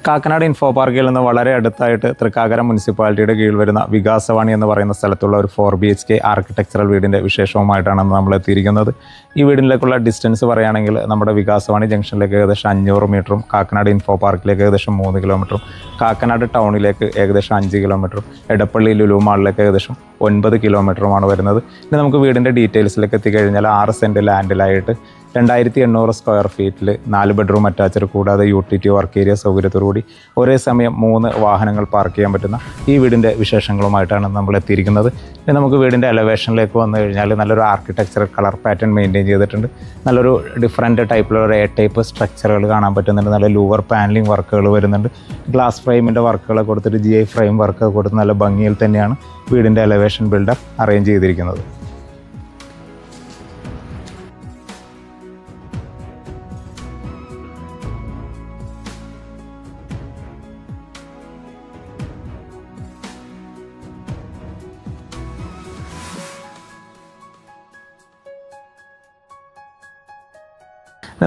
Kakkanad info പാർക്കിൽ നിന്ന് വളരെ അടുത്തായിട്ട് തൃക്കാക്കര മുനിസിപ്പാലിറ്റിയുടെ കീഴിൽ വരുന്ന വികാസവാണി എന്ന് പറയുന്ന സ്ഥലത്തുള്ള ഒരു 4 BHK ആർക്കിടെക്ചറൽ വീടിൻ്റെ വിശേഷവുമായിട്ടാണ് നമ്മൾ എത്തിയിരിക്കുന്നത്. ഈ വീടിലേക്കുള്ള ഡിസ്റ്റൻസ് പറയുകയാണെങ്കിൽ നമ്മുടെ വികാസവാണി ജംഗ്ഷനിലേക്ക് ഏകദേശം 500 മീറ്ററും കാക്കനാട് ഇൻഫോ പാർക്കിലേക്ക് ഏകദേശം 3 കിലോമീറ്ററും കാക്കനാട് ടൗണിലേക്ക് ഏകദേശം 5 കിലോമീറ്ററും എടപ്പള്ളി ലുലു മാളിലേക്ക് ഏകദേശം 9 കിലോമീറ്ററുമാണ് വരുന്നത്. ഇനി നമുക്ക് വീടിൻ്റെ ഡീറ്റെയിൽസിലേക്ക് എത്തിക്കഴിഞ്ഞാൽ 6 സെൻറ്റ് ലാൻഡിലായിട്ട് 2800 സ്ക്വയർ ഫീറ്റിൽ 4 ബെഡ്റൂം അറ്റാച്ചഡ് കൂടാതെ യൂട്ടിലിറ്റി വർക്ക് ഏരിയ സൗകര്യത്തോടുകൂടി ഒരേ സമയം 3 വാഹനങ്ങൾ പാർക്ക് ചെയ്യാൻ പറ്റുന്ന ഈ വീടിൻ്റെ വിശേഷങ്ങളുമായിട്ടാണ് നമ്മൾ എത്തിയിരിക്കുന്നത്. ഇനി നമുക്ക് വീടിൻ്റെ എലവേഷനിലേക്ക് വന്നു കഴിഞ്ഞാൽ നല്ലൊരു ആർക്കിടെക്ചർ കളർ പാറ്റേൺ മെയിൻറ്റെയിൻ ചെയ്തിട്ടുണ്ട്. നല്ലൊരു ഡിഫറൻറ്റ് ടൈപ്പിലുള്ള A ടൈപ്പ് സ്ട്രക്ചറുകൾ കാണാൻ പറ്റുന്നുണ്ട്. നല്ല ലൂവർ പാനലിംഗ് വർക്കുകൾ വരുന്നുണ്ട്. ഗ്ലാസ് ഫ്രെയിമിൻ്റെ വർക്കുകൾ കൊടുത്തിട്ട് GI ഫ്രെയിം വർക്ക് കൊടുത്ത് നല്ല ഭംഗിയിൽ തന്നെയാണ് വീടിൻ്റെ എലവേഷൻ ബിൽഡർ അറേഞ്ച് ചെയ്തിരിക്കുന്നത്.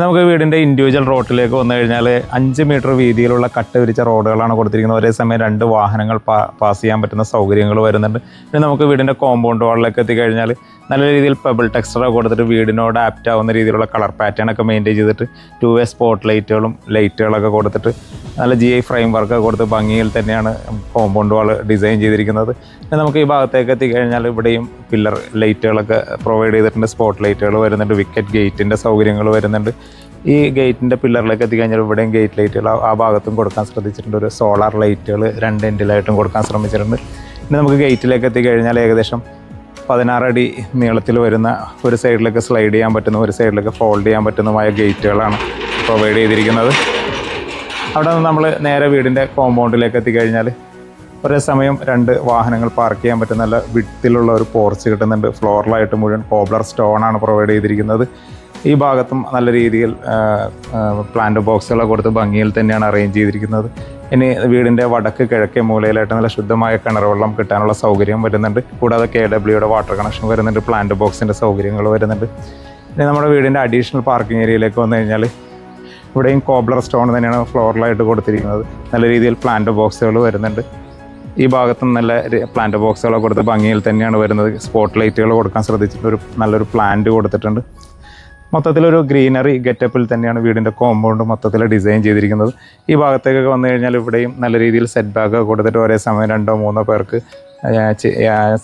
നമുക്ക് വീടിൻ്റെ ഇൻഡിവിജ്വൽ റോഡിലേക്ക് വന്നു കഴിഞ്ഞാൽ 5 മീറ്റർ വീതിയിലുള്ള കട്ട് വിരിച്ച റോഡുകളാണ് കൊടുത്തിരിക്കുന്നത്. ഒരേ സമയം 2 വാഹനങ്ങൾ പാസ് ചെയ്യാൻ പറ്റുന്ന സൗകര്യങ്ങൾ വരുന്നുണ്ട്. പിന്നെ നമുക്ക് വീടിൻ്റെ കോമ്പൗണ്ട് വാളിലേക്ക് എത്തിക്കഴിഞ്ഞാൽ നല്ല രീതിയിൽ പെബിൾ ടെക്സ്ചറൊക്കെ കൊടുത്തിട്ട് വീടിനോട് ആപ്റ്റ് ആവുന്ന രീതിയിലുള്ള കളർ പാറ്റേൺ ഒക്കെ മെയിൻറ്റെയിൻ ചെയ്തിട്ട് 2-way സ്പോട്ട് ലൈറ്റുകളൊക്കെ കൊടുത്തിട്ട് നല്ല GI ഫ്രെയിം വർക്ക് കൊടുത്ത് ഭംഗിയിൽ തന്നെയാണ് കോമ്പൗണ്ട് വാൾ ഡിസൈൻ ചെയ്തിരിക്കുന്നത്. പിന്നെ നമുക്ക് ഈ ഭാഗത്തേക്ക് എത്തിക്കഴിഞ്ഞാൽ ഇവിടെയും പില്ലർ ലൈറ്റുകളൊക്കെ പ്രൊവൈഡ് ചെയ്തിട്ടുണ്ട്. സ്പോട്ട് ലൈറ്റുകൾ വരുന്നുണ്ട്. വിക്കറ്റ് ഗേറ്റിൻ്റെ സൗകര്യങ്ങൾ വരുന്നുണ്ട്. ഈ ഗേറ്റിൻ്റെ പില്ലറിലേക്ക് എത്തിക്കഴിഞ്ഞാൽ ഇവിടെയും ഗേറ്റ് ലൈറ്റുകൾ ആ ഭാഗത്തും കൊടുക്കാൻ ശ്രദ്ധിച്ചിട്ടുണ്ട്. ഒരു സോളാർ ലൈറ്റുകൾ 2 എൻഡിലായിട്ടും കൊടുക്കാൻ ശ്രമിച്ചിട്ടുണ്ട്. പിന്നെ നമുക്ക് ഗേറ്റിലേക്ക് എത്തിക്കഴിഞ്ഞാൽ ഏകദേശം 16 അടി നീളത്തിൽ വരുന്ന ഒരു സൈഡിലേക്ക് സ്ലൈഡ് ചെയ്യാൻ പറ്റുന്ന ഒരു സൈഡിലേക്ക് ഫോൾഡ് ചെയ്യാൻ പറ്റുന്നതുമായ ഗേറ്റുകളാണ് പ്രൊവൈഡ് ചെയ്തിരിക്കുന്നത്. അവിടെ നിന്ന് നമ്മൾ നേരെ വീടിൻ്റെ കോമ്പൗണ്ടിലേക്ക് എത്തിക്കഴിഞ്ഞാൽ ഒരേ സമയം 2 വാഹനങ്ങൾ പാർക്ക് ചെയ്യാൻ പറ്റുന്ന നല്ല വിഡ്ത്തിലുള്ള ഒരു പോർച്ച് കിട്ടുന്നുണ്ട്. ഫ്ലോറിലായിട്ട് മുഴുവൻ പോപ്ലർ സ്റ്റോണാണ് പ്രൊവൈഡ് ചെയ്തിരിക്കുന്നത്. ഈ ഭാഗത്തും നല്ല രീതിയിൽ പ്ലാന്റ് ബോക്സുകളൊക്കെ കൊടുത്ത് ഭംഗിയിൽ തന്നെയാണ് അറേഞ്ച് ചെയ്തിരിക്കുന്നത്. ഇനി വീടിൻ്റെ വടക്ക് കിഴക്കേ മൂലയിലായിട്ട് നല്ല ശുദ്ധമായ കിണർ വെള്ളം കിട്ടാനുള്ള സൗകര്യം വരുന്നുണ്ട്. കൂടാതെ KWയുടെ വാട്ടർ കണക്ഷൻ വരുന്നുണ്ട്. പ്ലാന്റ് ബോക്സിൻ്റെ സൗകര്യങ്ങൾ വരുന്നുണ്ട്. ഇനി നമ്മുടെ വീടിൻ്റെ അഡീഷണൽ പാർക്കിംഗ് ഏരിയയിലേക്ക് വന്നു കഴിഞ്ഞാൽ ഇവിടെയും കോബ്ലർ സ്റ്റോൺ തന്നെയാണ് ഫ്ലോറിലായിട്ട് കൊടുത്തിരിക്കുന്നത്. നല്ല രീതിയിൽ പ്ലാന്റ് ബോക്സുകൾ വരുന്നുണ്ട്. ഈ ഭാഗത്തും നല്ല പ്ലാന്റ് ബോക്സുകളൊക്കെ കൊടുത്ത് ഭംഗിയിൽ തന്നെയാണ് വരുന്നത്. സ്പോട്ട് ലൈറ്റുകൾ കൊടുക്കാൻ ശ്രദ്ധിച്ചിട്ട് നല്ലൊരു പ്ലാന്റ് കൊടുത്തിട്ടുണ്ട്. മൊത്തത്തിലൊരു ഗ്രീനറി ഗെറ്റപ്പിൽ തന്നെയാണ് വീടിൻ്റെ കോമ്പൗണ്ട് മൊത്തത്തിൽ ഡിസൈൻ ചെയ്തിരിക്കുന്നത്. ഈ ഭാഗത്തേക്കൊക്കെ വന്നു കഴിഞ്ഞാൽ ഇവിടെയും നല്ല രീതിയിൽ സെറ്റ് ബാക്ക് കൊടുത്തിട്ട് ഒരേ സമയം 2-3 പേർക്ക്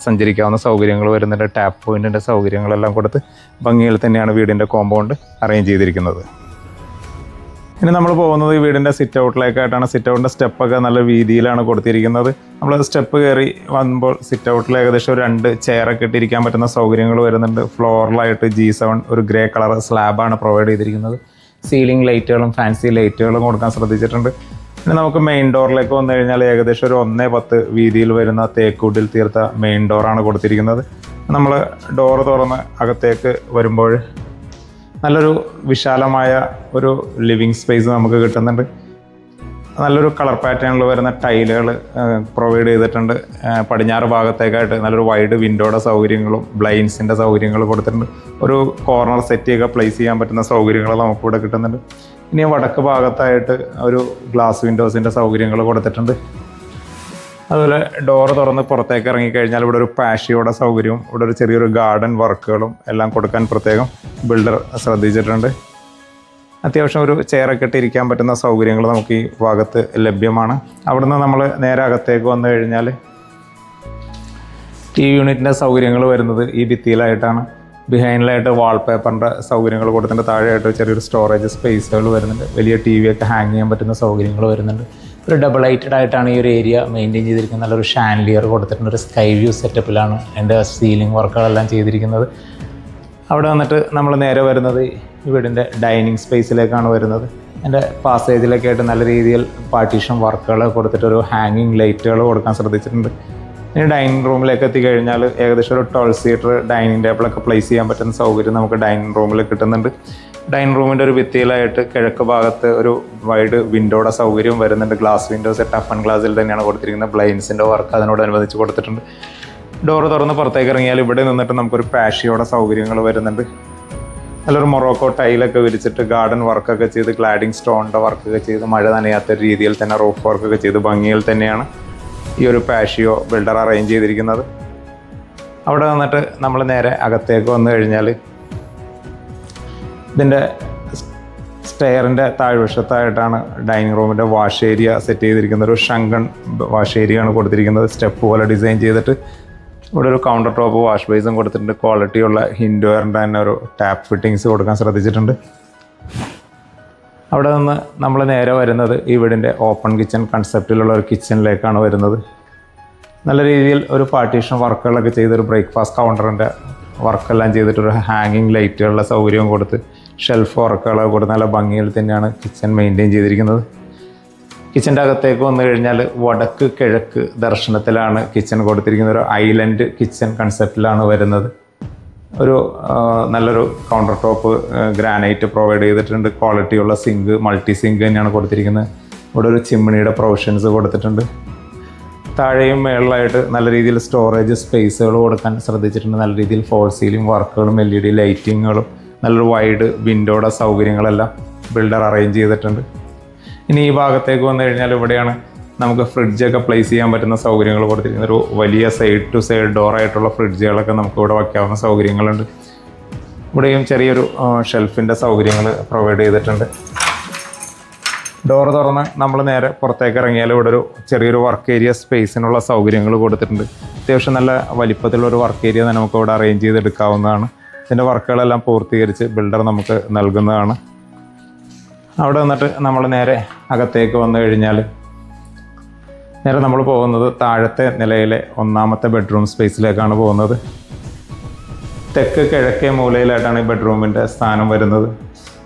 സഞ്ചരിക്കാവുന്ന സൗകര്യങ്ങൾ വരുന്നുണ്ട്. ടാപ്പ് പോയിൻറ്റിൻ്റെ സൗകര്യങ്ങളെല്ലാം കൊടുത്ത് ഭംഗിയിൽ തന്നെയാണ് വീടിൻ്റെ കോമ്പൗണ്ട് അറേഞ്ച് ചെയ്തിരിക്കുന്നത്. ഇനി നമ്മൾ പോകുന്നത് ഈ വീടിൻ്റെ സിറ്റ് ഔട്ടിലേക്കായിട്ടാണ്. സിറ്റ് ഔട്ടിൻ്റെ സ്റ്റെപ്പൊക്കെ നല്ല വീതിയിലാണ് കൊടുത്തിരിക്കുന്നത്. നമ്മൾ സ്റ്റെപ്പ് കയറി വന്നുമ്പോൾ സിറ്റ് ഔട്ടിൽ ഏകദേശം 2 ചെയറൊക്കെ ഇട്ടിരിക്കാൻ പറ്റുന്ന സൗകര്യങ്ങൾ വരുന്നുണ്ട്. ഫ്ലോറിലായിട്ട് G7 ഒരു ഗ്രേ കളർ സ്ലാബാണ് പ്രൊവൈഡ് ചെയ്തിരിക്കുന്നത്. സീലിംഗ് ലൈറ്റുകളും ഫാൻസി ലൈറ്റുകളും കൊടുക്കാൻ ശ്രദ്ധിച്ചിട്ടുണ്ട്. പിന്നെ നമുക്ക് മെയിൻ ഡോറിലേക്ക് വന്നു കഴിഞ്ഞാൽ ഏകദേശം ഒരു 1.10 വീതിയിൽ വരുന്ന തേക്കുഡിൽ തീർത്ത മെയിൻ ഡോറാണ് കൊടുത്തിരിക്കുന്നത്. നമ്മൾ ഡോറ് തുറന്ന് അകത്തേക്ക് വരുമ്പോൾ നല്ലൊരു വിശാലമായ ഒരു ലിവിങ് സ്പേസ് നമുക്ക് കിട്ടുന്നുണ്ട്. നല്ലൊരു കളർ പാറ്റേണിൽ വരുന്ന ടൈലുകൾ പ്രൊവൈഡ് ചെയ്തിട്ടുണ്ട്. പടിഞ്ഞാറ് ഭാഗത്തേക്കായിട്ട് നല്ലൊരു വൈഡ് വിൻഡോയുടെ സൗകര്യങ്ങളും ബ്ലൈൻഡ്സിൻ്റെ സൗകര്യങ്ങളും കൊടുത്തിട്ടുണ്ട്. ഒരു കോർണർ സെറ്റിയൊക്കെ പ്ലേസ് ചെയ്യാൻ പറ്റുന്ന സൗകര്യങ്ങൾ നമുക്കിവിടെ കിട്ടുന്നുണ്ട്. ഇനി വടക്ക് ഭാഗത്തായിട്ട് ഒരു ഗ്ലാസ് വിൻഡോസിൻ്റെ സൗകര്യങ്ങൾ കൊടുത്തിട്ടുണ്ട്. അതുപോലെ ഡോറ് തുറന്ന് പുറത്തേക്ക് ഇറങ്ങിക്കഴിഞ്ഞാൽ ഇവിടെ ഒരു പാഷിയോടെ സൗകര്യവും ഇവിടെ ഒരു ചെറിയൊരു ഗാർഡൻ വർക്കുകളും എല്ലാം കൊടുക്കാൻ പ്രത്യേകം ബിൽഡർ ശ്രദ്ധിച്ചിട്ടുണ്ട്. അത്യാവശ്യം ഒരു ചെയറൊക്കെ ഇട്ടിരിക്കാൻ പറ്റുന്ന സൗകര്യങ്ങൾ നമുക്ക് ഈ ഭാഗത്ത് ലഭ്യമാണ്. അവിടുന്ന് നമ്മൾ നേരെ അകത്തേക്ക് വന്നു കഴിഞ്ഞാൽ TV യൂണിറ്റിൻ്റെ സൗകര്യങ്ങൾ വരുന്നത് ഈ ഭിത്തിയിലായിട്ടാണ്. ബിഹൈൻഡിലായിട്ട് വാൾപേപ്പറിൻ്റെ സൗകര്യങ്ങൾ കൊടുത്തിട്ടുണ്ട്. താഴെയായിട്ട് ചെറിയൊരു സ്റ്റോറേജ് സ്പേസുകൾ വരുന്നുണ്ട്. വലിയ TV ഒക്കെ ഹാങ് ചെയ്യാൻ പറ്റുന്ന സൗകര്യങ്ങൾ വരുന്നുണ്ട്. ഒരു ഡബിൾ ലൈറ്റഡ് ആയിട്ടാണ് ഈ ഒരു ഏരിയ മെയിൻറ്റെയിൻ ചെയ്തിരിക്കുന്നത്. നല്ലൊരു ഷാൻഡിയർ കൊടുത്തിട്ടുണ്ട്. ഒരു സ്കൈ വ്യൂ സെറ്റപ്പിലാണ് എൻ്റെ സീലിംഗ് വർക്കുകളെല്ലാം ചെയ്തിരിക്കുന്നത്. അവിടെ വന്നിട്ട് നമ്മൾ നേരെ വരുന്നത് ഈ വീടിൻ്റെ ഡൈനിങ് സ്പേസിലേക്കാണ് വരുന്നത്. എൻ്റെ പാസേജിലൊക്കെ ആയിട്ട് നല്ല രീതിയിൽ പാർട്ടീഷൻ വർക്കുകൾ കൊടുത്തിട്ട് ഒരു ഹാങ്ങിങ് ലൈറ്റുകൾ കൊടുക്കാൻ ശ്രദ്ധിച്ചിട്ടുണ്ട്. ഇനി ഡൈനിങ് റൂമിലേക്ക് എത്തിക്കഴിഞ്ഞാൽ ഏകദേശം ഒരു 12 സീറ്റർ ഡൈനിങ് ടേബിളൊക്കെ പ്ലേസ് ചെയ്യാൻ പറ്റുന്ന സൗകര്യം നമുക്ക് ഡൈനിങ് റൂമിൽ കിട്ടുന്നുണ്ട്. ഡൈനിങ് റൂമിൻ്റെ ഒരു ഭിത്തിയിലായിട്ട് കിഴക്ക് ഭാഗത്ത് ഒരു വൈഡ് വിൻഡോയുടെ സൗകര്യം വരുന്നുണ്ട്. ഗ്ലാസ് വിൻഡോസ് ടഫ് ആൻഡ് ഗ്ലാസിൽ തന്നെയാണ് കൊടുത്തിരിക്കുന്നത്. ബ്ലൈൻഡ്സിൻ്റെ വർക്ക് അതിനോടനുബന്ധിച്ച് കൊടുത്തിട്ടുണ്ട്. ഡോറ് തുറന്ന് പുറത്തേക്ക് ഇറങ്ങിയാൽ ഇവിടെ നിന്നിട്ട് നമുക്കൊരു പാഷിയോടെ സൗകര്യങ്ങൾ വരുന്നുണ്ട്. നല്ലൊരു മൊറോക്കോ ടൈലൊക്കെ വിരിച്ചിട്ട് ഗാർഡൻ വർക്കൊക്കെ ചെയ്ത് ക്ലാഡിങ് സ്റ്റോണിൻ്റെ വർക്കൊക്കെ ചെയ്ത് മഴ നനയാത്ത രീതിയിൽ തന്നെ റൂഫ് വർക്കൊക്കെ ചെയ്ത് ഭംഗിയിൽ തന്നെയാണ് ഈ ഒരു പാഷിയോ ബിൽഡർ അറേഞ്ച് ചെയ്തിരിക്കുന്നത്. അവിടെ വന്നിട്ട് നമ്മൾ നേരെ അകത്തേക്ക് വന്നു കഴിഞ്ഞാൽ ഇതിൻ്റെ സ്റ്റെയറിൻ്റെ താഴ്വശത്തായിട്ടാണ് ഡൈനിങ് റൂമിൻ്റെ വാഷ് ഏരിയ സെറ്റ് ചെയ്തിരിക്കുന്നത്. ഒരു ഷങ്കൺ വാഷ് ഏരിയ ആണ് കൊടുത്തിരിക്കുന്നത്. സ്റ്റെപ്പ് പോലെ ഡിസൈൻ ചെയ്തിട്ട് ഇവിടെ ഒരു കൗണ്ടർ ടോപ്പ് വാഷ് ബേസും കൊടുത്തിട്ടുണ്ട്. ക്വാളിറ്റിയുള്ള ഹിൻഡ്വെയറിൻ്റെ തന്നെ ഒരു ടാപ്പ് ഫിറ്റിങ്സ് കൊടുക്കാൻ ശ്രദ്ധിച്ചിട്ടുണ്ട്. അവിടെ നിന്ന് നമ്മൾ നേരെ വരുന്നത് ഈ വീടിൻ്റെ ഓപ്പൺ കിച്ചൺ കൺസെപ്റ്റിലുള്ള ഒരു കിച്ചണിലേക്കാണ് വരുന്നത്. നല്ല രീതിയിൽ ഒരു പാർട്ടീഷൻ വർക്കുകളൊക്കെ ചെയ്തൊരു ബ്രേക്ക്ഫാസ്റ്റ് കൗണ്ടറിൻ്റെ വർക്കെല്ലാം ചെയ്തിട്ടൊരു ഹാങ്ങിങ് ലൈറ്റുകളുടെ സൗകര്യവും കൊടുത്ത് ഷെൽഫ് വർക്കുകളൊക്കെ കൊടുത്ത് നല്ല ഭംഗിയിൽ തന്നെയാണ് കിച്ചൺ മെയിൻറ്റെയിൻ ചെയ്തിരിക്കുന്നത്. കിച്ചൻ്റെ അകത്തേക്ക് വന്നു കഴിഞ്ഞാൽ വടക്ക് കിഴക്ക് ദർശനത്തിലാണ് കിച്ചൺ കൊടുത്തിരിക്കുന്നത്. ഒരു ഐലൻഡ് കിച്ചൺ കൺസെപ്റ്റിലാണ് വരുന്നത്. ഒരു നല്ലൊരു കൗണ്ടർ ടോപ്പ് ഗ്രാനൈറ്റ് പ്രൊവൈഡ് ചെയ്തിട്ടുണ്ട്. ക്വാളിറ്റിയുള്ള സിങ്ക്, മൾട്ടി സിങ്ക് തന്നെയാണ് കൊടുത്തിരിക്കുന്നത്. ഇവിടെ ഒരു ചിമ്മിണിയുടെ പ്രൊവിഷൻസ് കൊടുത്തിട്ടുണ്ട്. താഴെയും മേളിലായിട്ട് നല്ല രീതിയിൽ സ്റ്റോറേജ് സ്പേസുകൾ കൊടുക്കാൻ ശ്രദ്ധിച്ചിട്ടുണ്ട്. നല്ല രീതിയിൽ ഫോൾ സീലിംഗ് വർക്കുകളും LED ലൈറ്റിങ്ങുകളും നല്ലൊരു വൈഡ് വിൻഡോയുടെ സൗകര്യങ്ങളെല്ലാം ബിൽഡർ അറേഞ്ച് ചെയ്തിട്ടുണ്ട്. ഇനി ഈ ഭാഗത്തേക്ക് വന്നു കഴിഞ്ഞാൽ ഇവിടെയാണ് നമുക്ക് ഫ്രിഡ്ജൊക്കെ പ്ലേസ് ചെയ്യാൻ പറ്റുന്ന സൗകര്യങ്ങൾ കൊടുത്തിരിക്കുന്നത്. ഒരു വലിയ സൈഡ് ടു സൈഡ് ഡോറായിട്ടുള്ള ഫ്രിഡ്ജുകളൊക്കെ നമുക്ക് ഇവിടെ വയ്ക്കാവുന്ന സൗകര്യങ്ങളുണ്ട്. ഇവിടെയും ചെറിയൊരു ഷെൽഫിൻ്റെ സൗകര്യങ്ങൾ പ്രൊവൈഡ് ചെയ്തിട്ടുണ്ട്. ഡോർ തുറന്ന് നമ്മൾ നേരെ പുറത്തേക്ക് ഇറങ്ങിയാൽ ഇവിടെ ഒരു ചെറിയൊരു വർക്ക് ഏരിയ സ്പേസിനുള്ള സൗകര്യങ്ങൾ കൊടുത്തിട്ടുണ്ട്. അത്യാവശ്യം നല്ല വലിപ്പത്തിലുള്ളൊരു വർക്ക് ഏരിയ തന്നെ നമുക്ക് ഇവിടെ അറേഞ്ച് ചെയ്തെടുക്കാവുന്നതാണ്. ഇതിൻ്റെ വർക്കുകളെല്ലാം പൂർത്തീകരിച്ച് ബിൽഡർ നമുക്ക് നൽകുന്നതാണ്. അവിടെ വന്നിട്ട് നമ്മൾ നേരെ അകത്തേക്ക് വന്നു കഴിഞ്ഞാൽ നേരെ നമ്മൾ പോകുന്നത് താഴത്തെ നിലയിലെ ഒന്നാമത്തെ ബെഡ്റൂം സ്പേസിലേക്കാണ് പോകുന്നത്. തെക്ക് കിഴക്കേ മൂലയിലായിട്ടാണ് ഈ ബെഡ്റൂമിൻ്റെ സ്ഥാനം വരുന്നത്.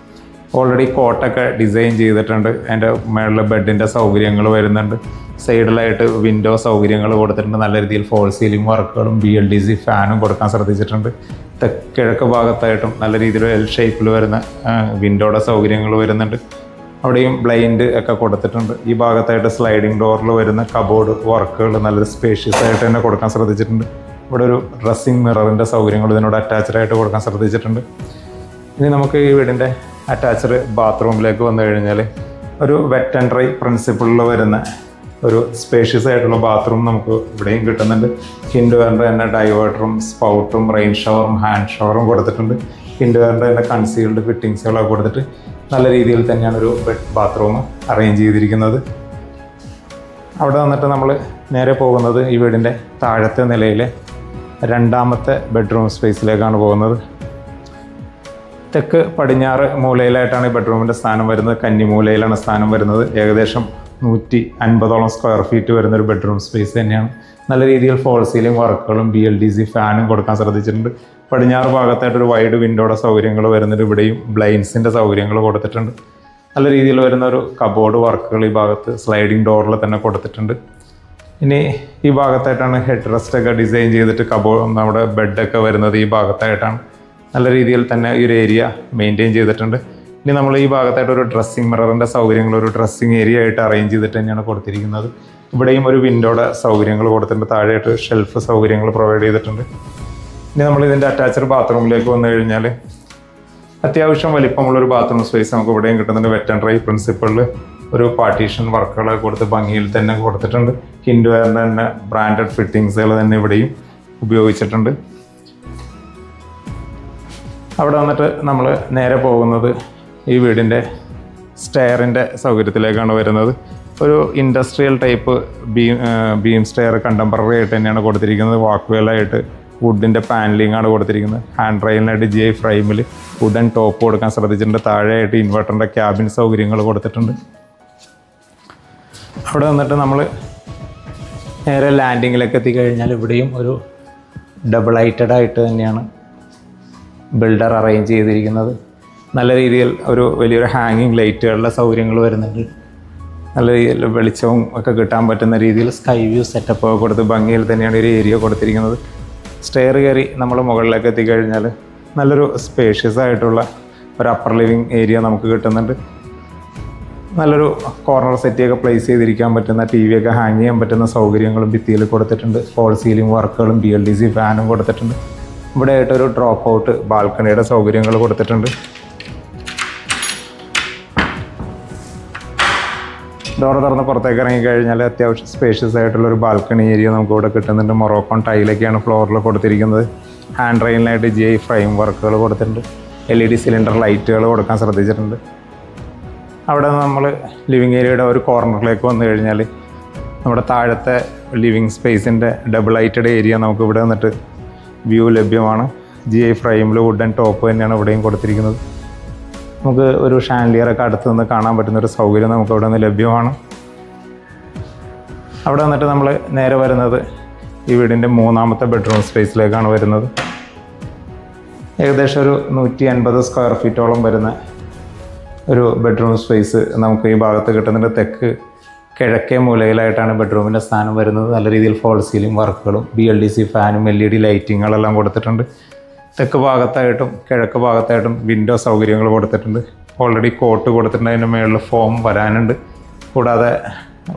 ഓൾറെഡി കോട്ടൊക്കെ ഡിസൈൻ ചെയ്തിട്ടുണ്ട്. അതിൻ്റെ മേളിൽ ബെഡിൻ്റെ സൗകര്യങ്ങൾ വരുന്നുണ്ട്. സൈഡിലായിട്ട് വിൻഡോ സൗകര്യങ്ങൾ കൊടുത്തിട്ടുണ്ട്. നല്ല രീതിയിൽ ഫോൾ സീലിംഗ് വർക്കുകളും BLDC ഫാനും കൊടുക്കാൻ ശ്രദ്ധിച്ചിട്ടുണ്ട്. കിഴക്ക് ഭാഗത്തായിട്ടും നല്ല രീതിയിൽ L ഷേപ്പിൽ വരുന്ന വിൻഡോയുടെ സൗകര്യങ്ങൾ വരുന്നുണ്ട്. അവിടെയും ബ്ലൈൻഡ് ഒക്കെ കൊടുത്തിട്ടുണ്ട്. ഈ ഭാഗത്തായിട്ട് സ്ലൈഡിംഗ് ഡോറിൽ വരുന്ന കബോർഡ് വർക്കുകൾ നല്ലൊരു സ്പേഷ്യസ് ആയിട്ട് തന്നെ കൊടുക്കാൻ ശ്രദ്ധിച്ചിട്ടുണ്ട്. ഇവിടെ ഒരു ഡ്രസ്സിങ് മിററിൻ്റെ സൗകര്യങ്ങൾ ഇതിനോട് അറ്റാച്ച്ഡ് ആയിട്ട് കൊടുക്കാൻ ശ്രദ്ധിച്ചിട്ടുണ്ട്. ഇനി നമുക്ക് ഈ വീടിൻ്റെ അറ്റാച്ച്ഡ് ബാത്റൂമിലേക്ക് വന്നു കഴിഞ്ഞാൽ ഒരു വെറ്റ് ആൻഡ് ഡ്രൈ പ്രിൻസിപ്പിളിൽ വരുന്ന ഒരു സ്പേഷ്യസ് ആയിട്ടുള്ള ബാത്റൂം നമുക്ക് ഇവിടെയും കിട്ടുന്നുണ്ട്. ഹിൻഡ്വെയറിൻ്റെ തന്നെ ഡൈവേർട്ടറും സ്പൗട്ടും റെയിൻ ഷവറും ഹാൻഡ് ഷവറും കൊടുത്തിട്ടുണ്ട്. ഹിൻഡ്വെയറിൻ്റെ തന്നെ കൺസീൽഡ് ഫിറ്റിങ്സുകളൊക്കെ കൊടുത്തിട്ട് നല്ല രീതിയിൽ തന്നെയാണ് ഒരു ബാത്റൂം അറേഞ്ച് ചെയ്തിരിക്കുന്നത്. അവിടെ വന്നിട്ട് നമ്മൾ നേരെ പോകുന്നത് ഈ വീടിൻ്റെ താഴത്തെ നിലയിലെ രണ്ടാമത്തെ ബെഡ്റൂം സ്പേസിലേക്കാണ് പോകുന്നത്. തെക്ക് പടിഞ്ഞാറ് മൂലയിലായിട്ടാണ് ഈ ബെഡ്റൂമിൻ്റെ സ്ഥാനം വരുന്നത്. കന്നിമൂലയിലാണ് സ്ഥാനം വരുന്നത്. ഏകദേശം 150ഓളം സ്ക്വയർ ഫീറ്റ് വരുന്നൊരു ബെഡ്റൂം സ്പേസ് തന്നെയാണ്. നല്ല രീതിയിൽ ഫോൾ സീലിംഗ് വർക്കുകളും BLDC ഫാനും കൊടുക്കാൻ ശ്രദ്ധിച്ചിട്ടുണ്ട്. പടിഞ്ഞാറ് ഭാഗത്തായിട്ടൊരു വൈഡ് വിൻഡോയുടെ സൗകര്യങ്ങൾ വരുന്നുണ്ട്. ഇവിടെയും ബ്ലൈൻഡ്സിൻ്റെ സൗകര്യങ്ങൾ കൊടുത്തിട്ടുണ്ട്. നല്ല രീതിയിൽ വരുന്ന ഒരു കബോർഡ് വർക്കുകൾ ഈ ഭാഗത്ത് സ്ലൈഡിംഗ് ഡോറിൽ തന്നെ കൊടുത്തിട്ടുണ്ട്. ഇനി ഈ ഭാഗത്തായിട്ടാണ് ഹെഡ് റെസ്റ്റൊക്കെ ഡിസൈൻ ചെയ്തിട്ട് നമ്മുടെ ബെഡൊക്കെ വരുന്നത് ഈ ഭാഗത്തായിട്ടാണ്. നല്ല രീതിയിൽ തന്നെ ഈ ഒരു ഏരിയ മെയിൻറ്റെയിൻ ചെയ്തിട്ടുണ്ട്. ഇനി നമ്മൾ ഈ ഭാഗത്തായിട്ട് ഒരു ഡ്രസ്സിങ് മിററിൻ്റെ സൗകര്യങ്ങൾ ഒരു ഡ്രസ്സിങ് ഏരിയ ആയിട്ട് അറേഞ്ച് ചെയ്തിട്ട് തന്നെയാണ് കൊടുത്തിരിക്കുന്നത്. ഇവിടെയും ഒരു വിൻഡോയുടെ സൗകര്യങ്ങൾ കൊടുത്തിട്ടുണ്ട്. താഴെയായിട്ട് ഷെൽഫ് സൗകര്യങ്ങൾ പ്രൊവൈഡ് ചെയ്തിട്ടുണ്ട്. ഇനി നമ്മൾ ഇതിൻ്റെ അറ്റാച്ച്ഡ് ബാത്റൂമിലേക്ക് വന്നു കഴിഞ്ഞാൽ അത്യാവശ്യം വലിപ്പമുള്ളൊരു ബാത്റൂം സ്പേസ് നമുക്ക് ഇവിടെയും കിട്ടുന്നുണ്ട്. വെറ്റ് ആൻഡ് ഡ്രൈ പ്രിൻസിപ്പിളിൽ ഒരു പാർട്ടീഷൻ വർക്കുകളൊക്കെ കൊടുത്ത് ഭംഗിയിൽ തന്നെ കൊടുത്തിട്ടുണ്ട്. ഹിൻഡ്വെയറിൻ്റെ തന്നെ ബ്രാൻഡഡ് ഫിറ്റിങ്സുകൾ തന്നെ ഇവിടെയും ഉപയോഗിച്ചിട്ടുണ്ട്. അവിടെ വന്നിട്ട് നമ്മൾ നേരെ പോകുന്നത് ഈ വീടിൻ്റെ സ്റ്റെയറിൻ്റെ സൗകര്യത്തിലേക്കാണ് വരുന്നത്. ഒരു industrial type beam stair contemporary ആയിട്ട് തന്നെയാണ് കൊടുത്തിരിക്കുന്നത്. വാക്ക്വേലായിട്ട് വുഡിൻ്റെ പാനലിംഗ് ആണ് കൊടുത്തിരിക്കുന്നത്. ഹാൻഡ് റെയിലിനായിട്ട് GI ഫ്രെയിമിൽ വുഡൻ ടോപ്പ് കൊടുക്കാൻ ശ്രദ്ധിച്ചിട്ടുണ്ട്. താഴെയായിട്ട് ഇൻവെർട്ടറിൻ്റെ ക്യാബിൻ സൗകര്യങ്ങൾ കൊടുത്തിട്ടുണ്ട്. അവിടെ വന്നിട്ട് നമ്മൾ നേരെ ലാൻഡിങ്ങിലേക്ക് എത്തിക്കഴിഞ്ഞാൽ ഇവിടെയും ഒരു ഡബിൾ ഹൈറ്റഡ് ആയിട്ട് തന്നെയാണ് ബിൽഡർ അറേഞ്ച് ചെയ്തിരിക്കുന്നത്. നല്ല രീതിയിൽ ഒരു വലിയൊരു ഹാങ്ങിങ് ലൈറ്റുകളുടെ സൗകര്യങ്ങൾ വരുന്നുണ്ട്. നല്ല രീതിയിൽ വെളിച്ചവും ഒക്കെ കിട്ടാൻ പറ്റുന്ന രീതിയിൽ സ്കൈ വ്യൂ സെറ്റപ്പ് കൊടുത്ത് ഭംഗിയിൽ തന്നെയാണ് ഒരു ഏരിയ കൊടുത്തിരിക്കുന്നത്. സ്റ്റെയർ കയറി നമ്മൾ മുകളിലേക്ക് എത്തിക്കഴിഞ്ഞാൽ നല്ലൊരു സ്പേഷ്യസ് ആയിട്ടുള്ള ഒരു അപ്പർ ലിവിങ് ഏരിയ നമുക്ക് കിട്ടുന്നുണ്ട്. നല്ലൊരു കോർണർ സെറ്റിയൊക്കെ പ്ലേസ് ചെയ്തിരിക്കാൻ പറ്റുന്ന TV ഒക്കെ ഹാങ് ചെയ്യാൻ പറ്റുന്ന സൗകര്യങ്ങളും ഭിത്തിയിൽ കൊടുത്തിട്ടുണ്ട്. ഫോൾ സീലിംഗ് വർക്കുകളും BLDC ഫാനും കൊടുത്തിട്ടുണ്ട്. ഇവിടെ ആയിട്ടൊരു ഡ്രോപ്പ് ഔട്ട് ബാൽക്കണിയുടെ സൗകര്യങ്ങൾ കൊടുത്തിട്ടുണ്ട്. ഡോർ തുറന്ന് പുറത്തേക്ക് ഇറങ്ങിക്കഴിഞ്ഞാൽ അത്യാവശ്യം സ്പേഷ്യസ് ആയിട്ടുള്ളൊരു ബാൽക്കണി ഏരിയ നമുക്ക് ഇവിടെ കിട്ടുന്നുണ്ട്. മൊറോക്കോൺ ടൈലൊക്കെയാണ് ഫ്ലോറിൽ കൊടുത്തിരിക്കുന്നത്. ഹാൻഡ് റെയിലിനായിട്ട് GI ഫ്രെയിം വർക്കുകൾ കൊടുത്തിട്ടുണ്ട്. LED സിലിണ്ടർ ലൈറ്റുകൾ കൊടുക്കാൻ ശ്രദ്ധിച്ചിട്ടുണ്ട്. അവിടെ നിന്ന് നമ്മൾ ലിവിങ് ഏരിയയുടെ ഒരു കോർണറിലേക്ക് വന്നു കഴിഞ്ഞാൽ നമ്മുടെ താഴത്തെ ലിവിങ് സ്പേസിൻ്റെ ഡബിൾ ലൈറ്റഡ് ഏരിയ നമുക്ക് ഇവിടെ വന്നിട്ട് വ്യൂ ലഭ്യമാണ്. GI ഫ്രെയിമിൽ വുഡൻ ടോപ്പ് തന്നെയാണ് ഇവിടെയും കൊടുത്തിരിക്കുന്നത്. നമുക്ക് ഒരു ഷാൻഡിയറൊക്കെ അടുത്ത് നിന്ന് കാണാൻ പറ്റുന്നൊരു സൗകര്യം നമുക്ക് ഇവിടെ നിന്ന് ലഭ്യമാണ്. അവിടെ വന്നിട്ട് നമ്മൾ നേരെ വരുന്നത് ഈ വീടിൻ്റെ മൂന്നാമത്തെ ബെഡ്റൂം സ്പേസിലേക്കാണ് വരുന്നത്. ഏകദേശം ഒരു 150 സ്ക്വയർ ഫീറ്റോളം വരുന്ന ഒരു ബെഡ്റൂം സ്പേസ് നമുക്ക് ഈ ഭാഗത്ത് കിട്ടുന്നുണ്ട്. തെക്ക് കിഴക്കേ മൂലയിലായിട്ടാണ് ബെഡ്റൂമിൻ്റെ സ്ഥാനം വരുന്നത്. നല്ല രീതിയിൽ ഫോൾ സീലിംഗ് വർക്കുകളും BLDC ഫാനും LED ലൈറ്റിങ്ങുകളെല്ലാം കൊടുത്തിട്ടുണ്ട്. തെക്ക് ഭാഗത്തായിട്ടും കിഴക്ക് ഭാഗത്തായിട്ടും വിൻഡോ സൗകര്യങ്ങൾ കൊടുത്തിട്ടുണ്ട്. ഓൾറെഡി കോട്ട് കൊടുത്തിട്ടുണ്ട്. അതിൻ്റെ മുകളിൽ ഫോം വരാനുണ്ട്. കൂടാതെ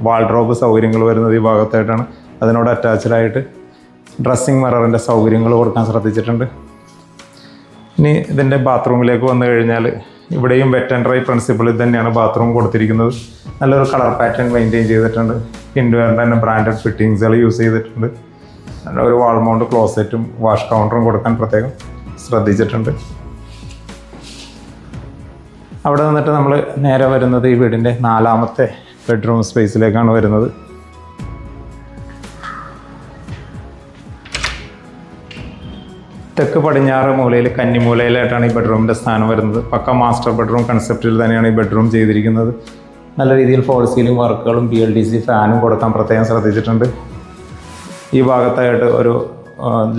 വാൾഡ്രോബ് സൗകര്യങ്ങൾ വരുന്നത് ഈ ഭാഗത്തായിട്ടാണ്. അതിനോട് അറ്റാച്ച്ഡായിട്ട് ഡ്രസ്സിങ് മിററിൻ്റെ സൗകര്യങ്ങൾ കൊടുക്കാൻ ശ്രദ്ധിച്ചിട്ടുണ്ട്. ഇനി ഇതിൻ്റെ ബാത്റൂമിലേക്ക് വന്നു കഴിഞ്ഞാൽ ഇവിടെയും വെറ്റ് ആൻഡ് ഡ്രൈ പ്രിൻസിപ്പിളിൽ തന്നെയാണ് ബാത്റൂം കൊടുത്തിരിക്കുന്നത്. നല്ലൊരു കളർ പാറ്റേൺ മെയിൻറ്റെയിൻ ചെയ്തിട്ടുണ്ട്. ഇൻഡോറിൻ്റെ തന്നെ ബ്രാൻഡഡ് ഫിറ്റിങ്സുകൾ യൂസ് ചെയ്തിട്ടുണ്ട്. ഒരു വാൾ മൗണ്ട് ക്ലോസറ്റും വാഷ് കൗണ്ടറും കൊടുക്കാൻ പ്രത്യേകം ശ്രദ്ധിച്ചിട്ടുണ്ട്. അവിടെ നിന്നിട്ട് നമ്മൾ നേരെ വരുന്നത് ഈ വീടിൻ്റെ നാലാമത്തെ ബെഡ്റൂം സ്പേസിലേക്കാണ് വരുന്നത്. തെക്ക് പടിഞ്ഞാറ് മൂലയിൽ കന്നിമൂലയിലായിട്ടാണ് ഈ ബെഡ്റൂമിൻ്റെ സ്ഥാനം വരുന്നത്. പക്ക മാസ്റ്റർ ബെഡ്റൂം കൺസെപ്റ്റിൽ തന്നെയാണ് ഈ ബെഡ്റൂം ചെയ്തിരിക്കുന്നത്. നല്ല രീതിയിൽ ഫോൾ സീലിംഗ് വർക്കുകളും BLDC ഫാനും കൊടുക്കാൻ പ്രത്യേകം ശ്രദ്ധിച്ചിട്ടുണ്ട്. ഈ ഭാഗത്തായിട്ട് ഒരു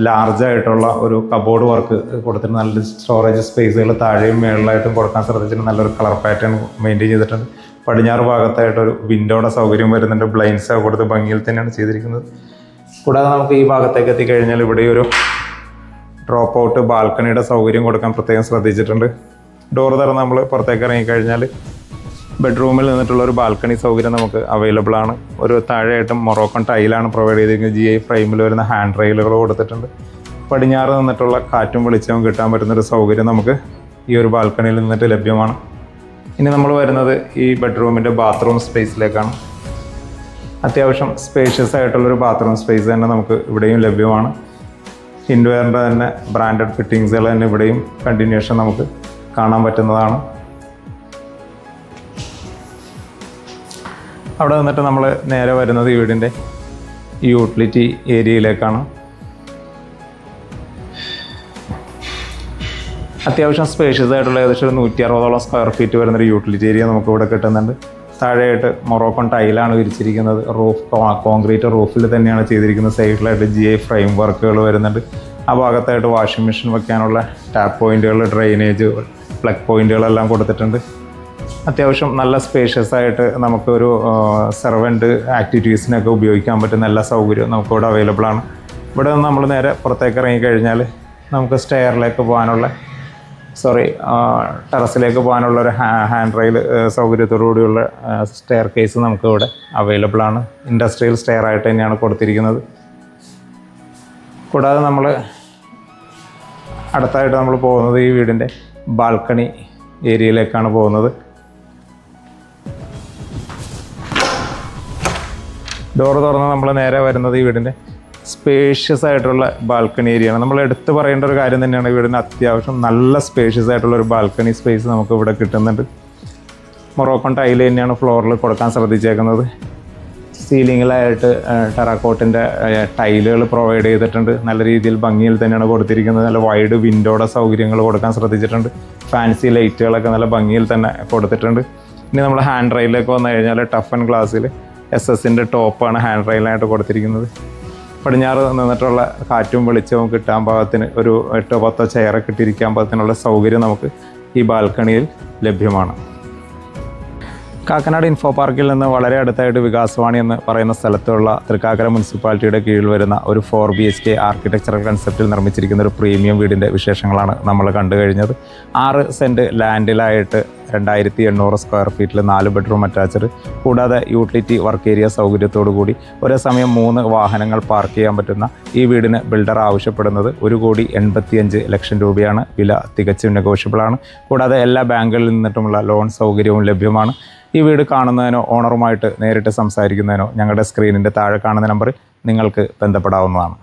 ലാർജായിട്ടുള്ള ഒരു കബോർഡ് വർക്ക് കൊടുത്തിട്ട് നല്ല സ്റ്റോറേജ് സ്പേസുകൾ താഴെയും മേളിലായിട്ടും കൊടുക്കാൻ ശ്രദ്ധിച്ചിട്ട് നല്ലൊരു കളർ പാറ്റേൺ മെയിൻറ്റെയിൻ ചെയ്തിട്ടുണ്ട്. പടിഞ്ഞാറ് ഭാഗത്തായിട്ടൊരു വിൻഡോയുടെ സൗകര്യം വരുന്നുണ്ട്. ബ്ലൈൻഡ്സ് കൊടുത്ത് ഭംഗിയിൽ തന്നെയാണ് ചെയ്തിരിക്കുന്നത്. കൂടാതെ നമുക്ക് ഈ ഭാഗത്തേക്ക് എത്തിക്കഴിഞ്ഞാൽ ഇവിടെ ഒരു ഡ്രോപ്പ് ഔട്ട് ബാൽക്കണിയുടെ സൗകര്യം കൊടുക്കാൻ പ്രത്യേകം ശ്രദ്ധിച്ചിട്ടുണ്ട്. ഡോർ തുറന്ന് നമ്മൾ പുറത്തേക്ക് ഇറങ്ങിക്കഴിഞ്ഞാൽ ബെഡ്റൂമിൽ നിന്നിട്ടുള്ള ഒരു ബാൽക്കണി സൗകര്യം നമുക്ക് അവൈലബിൾ ആണ്. ഒരു താഴെയായിട്ടും മൊറോക്കൺ ടൈലാണ് പ്രൊവൈഡ് ചെയ്തിരിക്കുന്നത്. GI ഫ്രെയിമിൽ വരുന്ന ഹാൻഡ് റെയിലുകൾ കൊടുത്തിട്ടുണ്ട്. പടിഞ്ഞാറ് നിന്നിട്ടുള്ള കാറ്റും വെളിച്ചവും കിട്ടാൻ പറ്റുന്നൊരു സൗകര്യം നമുക്ക് ഈ ഒരു ബാൽക്കണിയിൽ നിന്നിട്ട് ലഭ്യമാണ്. ഇനി നമ്മൾ വരുന്നത് ഈ ബെഡ്റൂമിൻ്റെ ബാത്റൂം സ്പേസിലേക്കാണ്. അത്യാവശ്യം സ്പേഷ്യസ് ആയിട്ടുള്ളൊരു ബാത്റൂം സ്പേസ് തന്നെ നമുക്ക് ഇവിടെയും ലഭ്യമാണ്. ഇൻഡോറിൻ്റെ തന്നെ ബ്രാൻഡഡ് ഫിറ്റിങ്സുകൾ തന്നെ ഇവിടെയും കണ്ടിന്യൂഷൻ നമുക്ക് കാണാൻ പറ്റുന്നതാണ്. അവിടെ നിന്നിട്ട് നമ്മൾ നേരെ വരുന്നത് ഈ വീടിൻ്റെ യൂട്ടിലിറ്റി ഏരിയയിലേക്കാണ്. അത്യാവശ്യം സ്പേഷ്യസ് ആയിട്ടുള്ള ഏകദേശം ഒരു 160ഓളം സ്ക്വയർ ഫീറ്റ് വരുന്നൊരു യൂട്ടിലിറ്റി ഏരിയ നമുക്ക് ഇവിടെ കിട്ടുന്നുണ്ട്. താഴെയായിട്ട് മൊറോക്കൺ ടൈലാണ് വിരിച്ചിരിക്കുന്നത്. റൂഫ് കോൺക്രീറ്റ് റൂഫിൽ തന്നെയാണ് ചെയ്തിരിക്കുന്നത്. സൈഡിലായിട്ട് GI ഫ്രെയിം വർക്കുകൾ വരുന്നുണ്ട്. ആ ഭാഗത്തായിട്ട് വാഷിംഗ് മെഷീൻ വയ്ക്കാനുള്ള ടാപ്പ് പോയിൻറ്റുകൾ, ഡ്രെയിനേജ്, പ്ലഗ് പോയിൻറ്റുകളെല്ലാം കൊടുത്തിട്ടുണ്ട്. അത്യാവശ്യം നല്ല സ്പേഷ്യസ് ആയിട്ട് നമുക്കൊരു സെർവൻറ്റ് ആക്ടിവിറ്റീസിനൊക്കെ ഉപയോഗിക്കാൻ പറ്റുന്ന എല്ലാ സൗകര്യവും നമുക്കിവിടെ അവൈലബിൾ ആണ്. ഇവിടെ നിന്ന് നമ്മൾ നേരെ പുറത്തേക്ക് ഇറങ്ങിക്കഴിഞ്ഞാൽ നമുക്ക് ടെറസിലേക്ക് പോകാനുള്ള ഒരു ഹാൻഡ് റെയിൽ സൗകര്യത്തോടുകൂടിയുള്ള സ്റ്റെയർ കേസ് നമുക്ക് ഇവിടെ അവൈലബിൾ ആണ്. ഇൻഡസ്ട്രിയൽ സ്റ്റെയർ ആയിട്ട് തന്നെയാണ് കൊടുത്തിരിക്കുന്നത്. കൂടാതെ നമ്മൾ അടുത്തായിട്ട് നമ്മൾ പോകുന്നത് ഈ വീടിൻ്റെ ബാൽക്കണി ഏരിയയിലേക്കാണ് പോകുന്നത്. ഡോറ് തുറന്ന് നമ്മൾ നേരെ വരുന്നത് ഈ വീടിൻ്റെ സ്പേഷ്യസ് ആയിട്ടുള്ള ബാൽക്കണി ഏരിയയാണ്. നമ്മൾ എടുത്ത് പറയേണ്ട ഒരു കാര്യം തന്നെയാണ്. വീടിന് അത്യാവശ്യം നല്ല സ്പേഷ്യസ് ആയിട്ടുള്ള ഒരു ബാൽക്കണി സ്പേസ് നമുക്ക് ഇവിടെ കിട്ടുന്നുണ്ട്. മൊറോക്കൺ ടൈല് തന്നെയാണ് ഫ്ലോറിൽ കൊടുക്കാൻ ശ്രദ്ധിച്ചേക്കുന്നത്. സീലിങ്ങിലായിട്ട് ടെറാക്കോട്ടിൻ്റെ ടൈലുകൾ പ്രൊവൈഡ് ചെയ്തിട്ടുണ്ട്. നല്ല രീതിയിൽ ഭംഗിയിൽ തന്നെയാണ് കൊടുത്തിരിക്കുന്നത്. നല്ല വൈഡ് വിൻഡോയുടെ സൗകര്യങ്ങൾ കൊടുക്കാൻ ശ്രദ്ധിച്ചിട്ടുണ്ട്. ഫാൻസി ലൈറ്റുകളൊക്കെ നല്ല ഭംഗിയിൽ തന്നെ കൊടുത്തിട്ടുണ്ട്. ഇനി നമ്മൾ ഹാൻഡ് റെയിലേക്ക് വന്നു കഴിഞ്ഞാൽ ടഫ് ആൻഡ് ഗ്ലാസ്സിൽ SS-ൻ്റെ ടോപ്പാണ് ഹാൻഡ് റെയിലായിട്ട് കൊടുത്തിരിക്കുന്നത്. പടിഞ്ഞാറ് നിന്നിട്ടുള്ള കാറ്റും വെളിച്ചവും കിട്ടാൻ പാകത്തിന് ഒരു 8-10 ചെയറൊക്കെ ഇട്ടിരിക്കാൻ പാകത്തിനുള്ള സൗകര്യം നമുക്ക് ഈ ബാൽക്കണിയിൽ ലഭ്യമാണ്. കാക്കനാട് ഇൻഫോ പാർക്കിൽ നിന്ന് വളരെ അടുത്തായിട്ട് വികാസവാണി എന്ന് പറയുന്ന സ്ഥലത്തുള്ള തൃക്കാക്കര മുനിസിപ്പാലിറ്റിയുടെ കീഴിൽ വരുന്ന ഒരു 4 BHK ആർക്കിടെക്ചറൽ കൺസെപ്റ്റിൽ നിർമ്മിച്ചിരിക്കുന്ന ഒരു പ്രീമിയം വീടിൻ്റെ വിശേഷങ്ങളാണ് നമ്മൾ കണ്ടു കഴിഞ്ഞത്. 6 സെൻറ്റ് ലാൻഡിലായിട്ട് 2800 സ്ക്വയർ ഫീറ്റിൽ 4 ബെഡ്റൂം അറ്റാച്ച്ഡ്, കൂടാതെ യൂട്ടിലിറ്റി വർക്ക് ഏരിയ സൗകര്യത്തോടു കൂടി ഒരേ സമയം 3 വാഹനങ്ങൾ പാർക്ക് ചെയ്യാൻ പറ്റുന്ന ഈ വീടിന് ബിൽഡർ ആവശ്യപ്പെടുന്നത് 1,85,00,000 രൂപയാണ്. വില തികച്ചും നെഗോഷ്യബിളാണ്. കൂടാതെ എല്ലാ ബാങ്കുകളിൽ നിന്നിട്ടുമുള്ള ലോൺ സൗകര്യവും ലഭ്യമാണ്. ഈ വീട് കാണുന്നതിനോ ഓണറുമായിട്ട് നേരിട്ട് സംസാരിക്കുന്നതിനോ ഞങ്ങളുടെ സ്ക്രീനിൻ്റെ താഴെ കാണുന്ന നമ്പറിൽ നിങ്ങൾക്ക് ബന്ധപ്പെടാവുന്നതാണ്.